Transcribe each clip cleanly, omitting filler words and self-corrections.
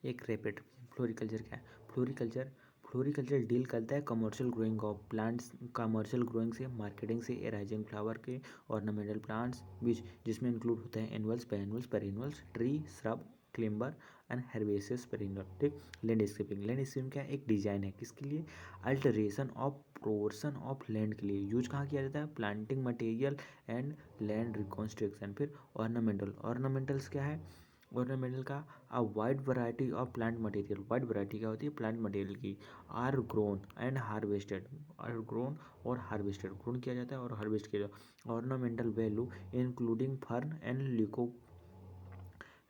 एक rapid. Floriculture क्या है? फ्लोरिकल्चर फ्लोरिकल्चर डील करता है commercial growing of plants, commercial growing से, मार्केटिंग से, एराइजिंग फ्लावर के, ऑर्नामेंटल प्लांट्स बीच, जिसमें इंक्लूड होते हैं annuals, perennials, perennials, tree, shrub, climber and herbaceous perennial. ठीक। लैंडस्केपिंग। लैंडस्केपिंग क्या है? एक डिजाइन है, किसके लिए? Alteration of proportion of land के लिए। यूज कहाँ किया जाता है? Planting material and land reconstruction. फिर ऑर्नामेंटल। ऑर्नामेंटल्स क्या है? ऑर्नामेंटल का a wide variety of plant material. Wide variety क्या होती है? प्लांट मटेरियल की। Are grown and harvested. Are grown और हार्वेस्टेड, ग्रोन किया जाता है और हार्वेस्ट किया जाता है। Ornamental value including fern and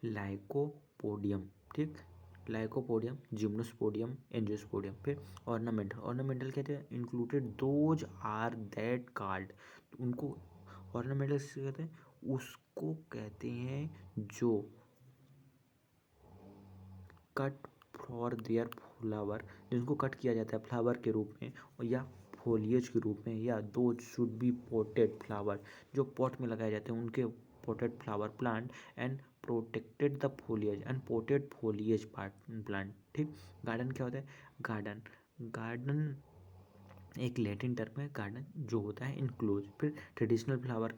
lycopodium. ठीक। Lycopodium, gymnospodium, angiospodium. फिर ऑर्नामेंटल। ऑर्नामेंटल कहते हैं included those are that card. उनको ऑर्नामेंटल कहते हैं, उसको कहते हैं जो कट फॉर देयर फ्लावर, जिनको कट किया जाता है फ्लावर के रूप में या फोलिएज के रूप में, या दो शुड बी पोटेड फ्लावर, जो पॉट में लगाए जाते हैं उनके potted flower plant and protected the foliage and potted foliage plant. ठीक। गार्डन क्या होता है? गार्डन गार्डन एक लैटिन टर्म है गार्डन, जो होता है इनक्लोज। फिर ट्रेडिशनल फ्लावर।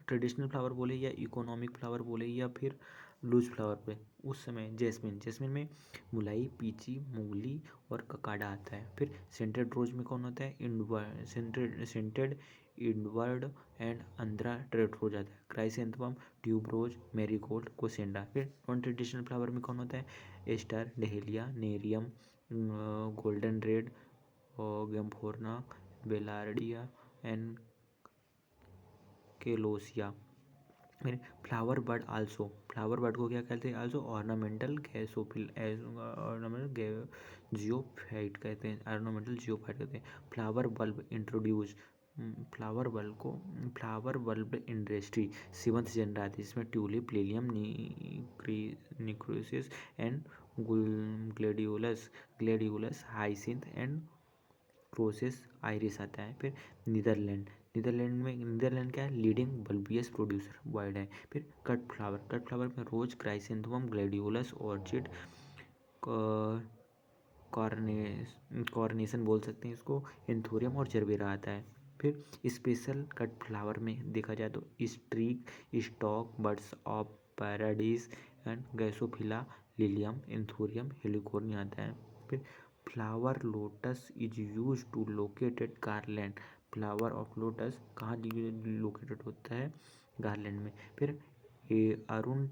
ट्रेडिशनल फ्लावर बोले या इकोनॉमिक फ्लावर बोले या फिर लूज फ्लावर पे, उस समय जेस्मिन। जेस्मिन में मुलाई, पीची, मुगली और ककाडा आता है। फिर सेंटेड रोज में कौन होता है? सेंटेड इंडवर्ड एंड अंद्रा ट्रेड रोज आता है। Chrysanthemum, tuberose, marigold, crossandra. फिर नॉन ट्रेडिशनल फ्लावर में कौन होता है? Aster, dahlia, nerium, golden rod, gomphrena, gaillardia and celosia. फिर flower bird also. Flower bird को क्या कहते हैं? आल्सो ऑर्नामेंटल गैसोफिल, ऑर्नामेंटल जियोफाइट कहते हैं, ऑर्नामेंटल जियोफाइट कहते हैं। Flower bulb introduce. Flower bulb industry 7th genera आती है, जिसमें ट्यूलिप, लिलियम, निक्रोसिस and gladiolus, hyacinth and क्रोसिस iris आता है। फिर नीदरलैंड। नीदरलैंड क्या है? लीडिंग बल्बियस प्रोड्यूसर वर्ल्ड है। फिर कट फ्लावर। कट फ्लावर में रोज, क्राइसेंथेमम, ग्लैडियोलस, ऑर्चिड, कॉर्नेशन बोल सकते हैं इसको, एंथोरियम और जरबेरा आता है। फिर स्पेशल कट फ्लावर में देखा जाए तो streak, stock, birds of paradise and gypsophila, lilium, anthurium, heliconia आता है। फिर flower lotus is use to located garland. Flower of lotus कहाँ लोकेटेड होता है? गार्लैंड में। फिर अरुण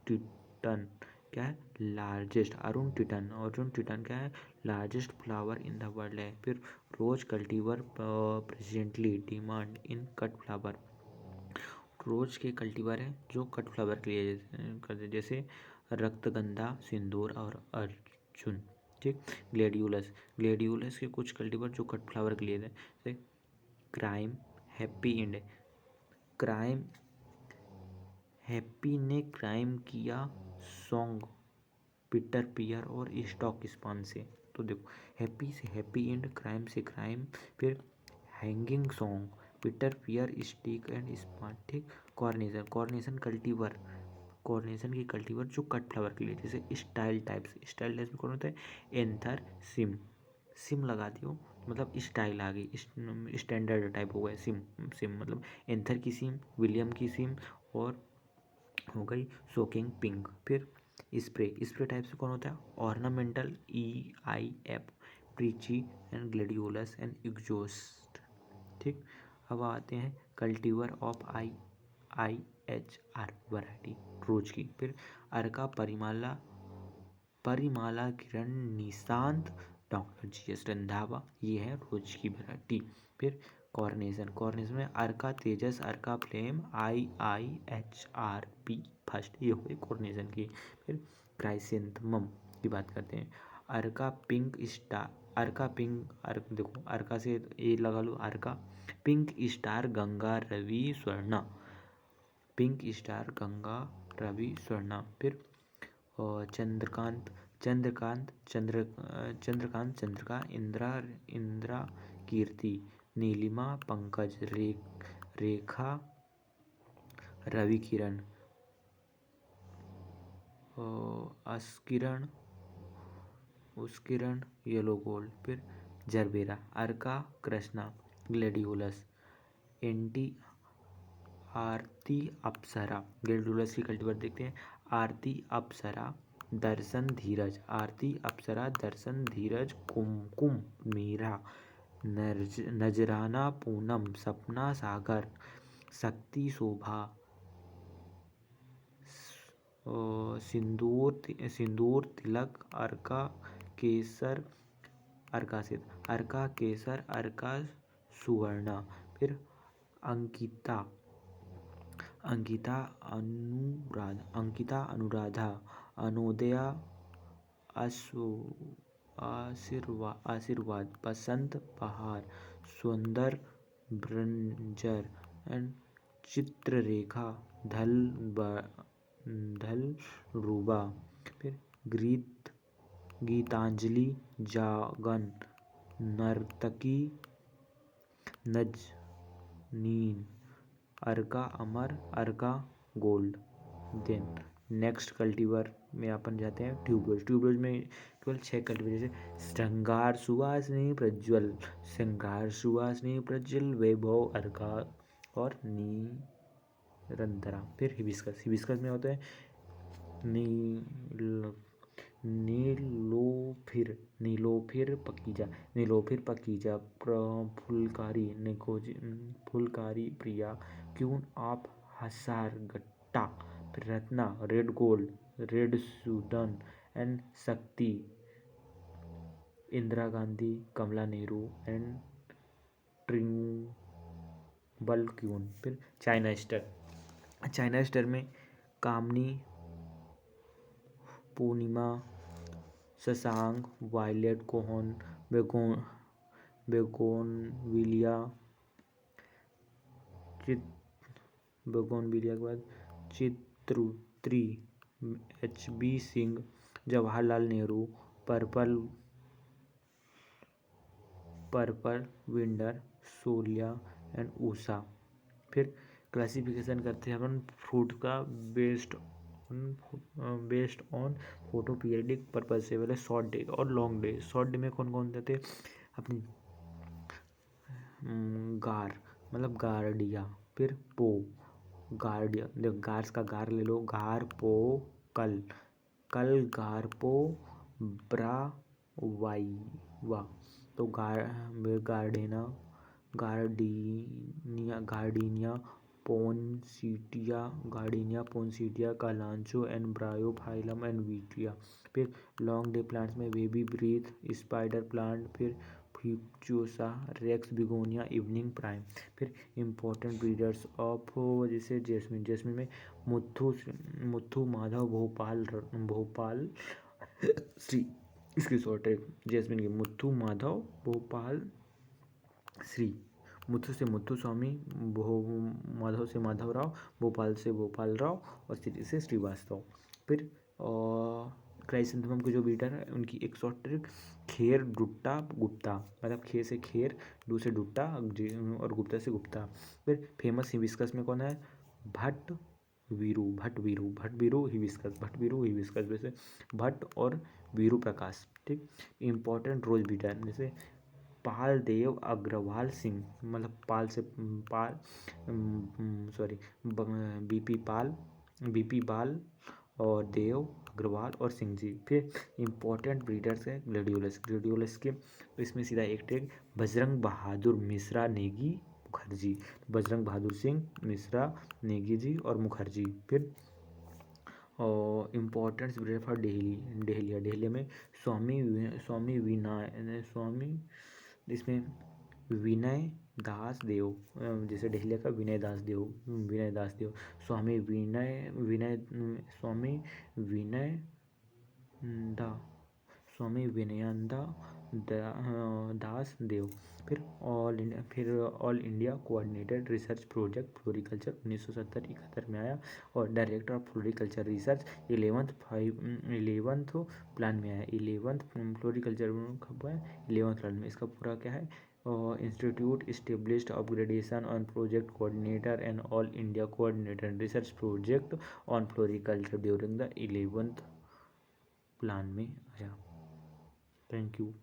टिटन क्या है? लार्जेस्ट। अरुण टिटन क्या है? Largest flower in the world है। फिर rose cultivar presently demand in cut flower. Rose के कल्टीवर है जो कट फ्लावर के लिए करते, जैसे रक्तगंधा, सिंदूर और अर्जुन। ठीक। ग्लेडियोलस के कुछ कल्टीवर जो कट फ्लावर के लिए थे, जैसे crime, happy and crime. Happy ने क्राइम किया सॉन्ग पीटर पियर और स्टॉक स्पान से। तो देखो, हैप्पी से हैप्पी एंड, क्राइम से क्राइम। फिर hanging song, Peter pear, stick and span. ठीक। Carnation cultivar. कॉर्नेशन की कल्टीवर जो कट फ्लावर के लिए, जैसे स्टाइल टाइप्स में कौन होता है? Anther, SIM. सिम लगा दियो मतलब स्टाइल आ गई, स्टैंडर्ड टाइप हो गया। सिम मतलब एंथर की सिम, विलियम की सिम और हो गई सोकिंग पिंक। फिर स्प्रे टाइप से कौन होता है? Ornamental, EIF, प्रीची and gladiolus and exhaust. ठीक। अब आते हैं कल्टीवर ऑफ IHR वैरायटी रोज की। फिर अर्का, परिमाला किरण, निशांत, डॉक्टर GS रंधावा, ये है रोज की वैरायटी। फिर कॉर्नेशन में अर्का तेजस, अर्का फ्लेम, IIHRP फर्स्ट, ये हो गई कॉर्नेशन की। फिर क्राइसेंथेमम की बात करते हैं। अर्का पिंक स्टार, देखो अर्का से ये लगा लो, Arka pink star, Ganga Ravi Swarna, pink star, Ganga Ravi Swarna. फिर चंद्रकांत, चंद्रिका, इंद्रा कीर्ति, नीलिमा, पंकज, रेखा, रवि किरण, अस्किरण, उसकिरण, येलो गोल्ड। फिर जरबेरा, अर्का, कृष्णा, ग्लेडियोलस, एंटी, आरती, अप्सरा। ग्लेडियोलस की कल्टीवेटर देखते हैं। आरती, अप्सरा, दर्शन, धीरज। आरती, अप्सरा, दर्शन, धीरज, कुमकुम, मीरा, नजराना, पूनम, सपना, सागर, शक्ति, शोभा, सिंदूर, तिलक, अर्का, केसर, अर्कासित, अर्का, केसर, अर्का, सुवर्णा। फिर अंकिता, अंकिता, अनुराधा, अनोदया, आशीर्वाद, बसंत, बहार, सुंदर, ब्रंजर एंड चित्ररेखा, धल, रूबा। फिर गीतांजलि, जागन, नर्तकी, नजनीन, अर्का, अमर, अर्का, गोल्ड। देन नेक्स्ट कल्टीवर में अपन जाते हैं ट्यूबरोज। ट्यूबरोज में केवल 6 कल्टीवर, जैसे श्रृंगार, सुवासिनी, प्रज्वल, श्रृंगार, सुवासिनी, प्रज्वल, वैभव, अर्का और निरंतरा। फिर हिबिस्कस। हिबिस्कस में होता है नीलोफिर, पकीजा, फुलकारी, प्रिया, क्यून ऑफ हसार, गट्टा। फिर Ratna, red gold, red Sudan and शक्ति, इंदिरा गांधी, कमला नेहरू एंड ट्रिंबल क्यून। फिर चाइना स्टर। चाइना स्टर में कामनी, पूर्णिमा, शशांक, वायलेट, कोहन, बेगोनविलिया के बाद चित्रुत्री, HB Singh, Jawaharlal Nehru, purple vendor, सोलिया एंड ऊषा। फिर क्लासिफिकेशन करते हैं अपन फ्रूट का based on photo periodic purpose से। पहले शॉर्ट डे और लॉन्ग डे। शॉर्ट डे में कौन कौन से थे अपनी गार, मतलब गार्डिया। फिर पो, गार्डिया, देखो गार्स का गार ले लो, गार, पो, कल, गार, पो, ब्रा, वाइवा। तो गार्डेना, गार्डिनिया, पोन्सिटिया, कालांचो एंड ब्रायोफाइलम एंड विटिया। फिर लॉन्ग डे प्लांट्स में बेबी ब्रीथ, स्पाइडर प्लांट, फिर फ्यूक्चुसा, रेक्स बिगोनिया, इवनिंग प्राइम। फिर इम्पोर्टेंट ब्रीडर्स ऑफ, जैसे जेस्मिन में मुथु, माधव, भोपाल श्री। इसकी शॉर्ट है जेस्मिन की, मुथु, माधव, भोपाल श्री। मुथु से मुथु स्वामी, माधव से माधव राव, भोपाल से भोपाल राव और श्री से श्रीवास्तव। फिर क्राइसेंथेमम के जो ब्रीडर है उनकी एक शॉर्ट ट्रिक, खेर, डुट्टा, गुप्ता, मतलब खे से खेर, डू से डुट्टा और गुप्ता से गुप्ता। फिर फेमस हिबिस्कस में कौन है, भट्ट वीरू हिबिस्कस, वैसे भट्ट और वीरू प्रकाश। ठीक। इम्पोर्टेंट रोज ब्रीडर जैसे पाल देव अग्रवाल सिंह, मतलब बीपी पाल और देव अग्रवाल और सिंह जी। फिर इम्पोर्टेंट ब्रीडर्स है ग्लेडियोलस के, इसमें सीधा एक टैग, बजरंग बहादुर मिश्रा नेगी मुखर्जी, बजरंग बहादुर सिंह मिश्रा नेगी जी और मुखर्जी। फिर इम्पोर्टेंट ब्रीडर फॉर डेहलिया में इसमें विनय दास देव, जैसे डेहलिया का विनय दास देव, स्वामी विनयंदा दास देव। फिर all India coordinated research project floriculture 1970-71 में आया और director of floriculture research 11th plan में आया। 11th फ्लोरिकल्चर 11th प्लान में। इसका पूरा क्या है, institute established upgradation on project coordinator and all India coordinator and research project on floriculture during the 11th plan में आया। Thank you.